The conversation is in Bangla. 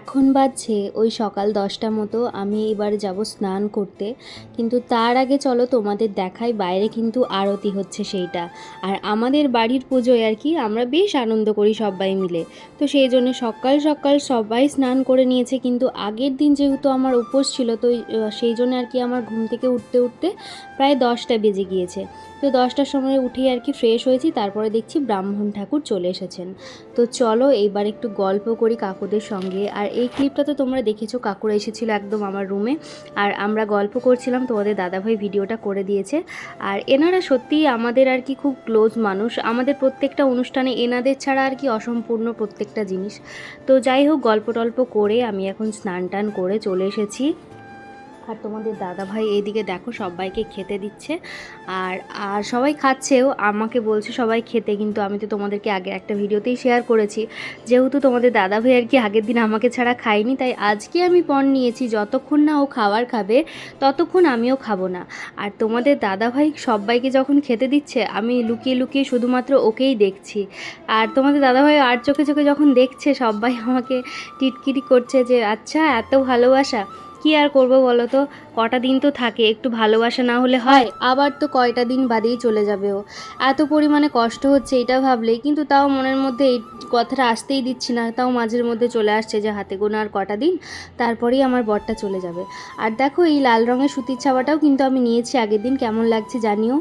এখন বাজছে ওই সকাল 10টা মতো। আমি এবার যাব স্নান করতে, কিন্তু তার আগে চলো তোমাদের দেখাই বাইরে কিন্তু আরতি হচ্ছে সেইটা। আর আমাদের বাড়ির পুজোয় আর কি আমরা বেশ আনন্দ করি সবাই মিলে। তো সেই জন্য সকাল সকাল সবাই স্নান করে নিয়েছে, কিন্তু আগের দিন যেহেতু আমার উপোস ছিল তো সেই জন্য আর কি আমার ঘুম থেকে উঠতে উঠতে প্রায় 10টা বেজে গিয়েছে। তো 10টার সময় উঠেই আর কি ফ্রেশ হয়েছি, তারপরে দেখছি ব্রাহ্মণ ঠাকুর চলে এসেছেন। তো চলো এইবার একটু গল্প করি কাকুদের সঙ্গে। আর এই ক্লিপটা তো তোমরা দেখেছো, কাকুরা এসেছিলো একদম আমার রুমে আর আমরা গল্প করছিলাম, তোমাদের দাদাভাই ভিডিওটা করে দিয়েছে। আর এনারা সত্যিই আমাদের আর কি খুব ক্লোজ মানুষ, আমাদের প্রত্যেকটা অনুষ্ঠানে এনাদের ছাড়া আর কি অসম্পূর্ণ প্রত্যেকটা জিনিস। তো যাই হোক, গল্প টল্প করে আমি এখন স্নান টান করে চলে এসেছি। আর তোমাদের দাদাভাই এইদিকে দেখো সবাইকে খেতে দিচ্ছে। আর আর সবাই খাচ্ছেও, আমাকে বলছে সবাই খেতে, কিন্তু আমি তো তোমাদেরকে আগে একটা ভিডিওতেই শেয়ার করেছি যেহেতু তোমাদের দাদাভাই আর কি আগের দিন আমাকে ছাড়া খায়নি, তাই আজকে আমি পণ নিয়েছি যতক্ষণ না ও খাবার খাবে ততক্ষণ আমিও খাবো না। আর তোমাদের দাদাভাই সবাইকে যখন খেতে দিচ্ছে আমি লুকিয়ে লুকিয়ে শুধুমাত্র ওকেই দেখছি। আর তোমাদের দাদাভাই আর চোখে চোখে যখন দেখছে সবাই আমাকে টিটকিরি করছে যে আচ্ছা এত ভালোবাসা। কি আর করবো বলো তো, কটা দিন তো থাকে, একটু ভালোবাসা না হলে হয়? আবার তো কয়টা দিন বাদেই চলে যাবে ও। এত পরিমাণে কষ্ট হচ্ছে এটা ভাবলেই, কিন্তু তাও মনের মধ্যে এই কথাটা আসতেই দিচ্ছি না, তাও মাঝের মধ্যে চলে আসছে যে হাতে গোনা আর কটা দিন, তারপরেই আমার বরটা চলে যাবে। আর দেখো এই লাল রঙের সুতির ছাপাটাও কিন্তু আমি নিয়েছি আগের দিন, কেমন লাগছে জানিও।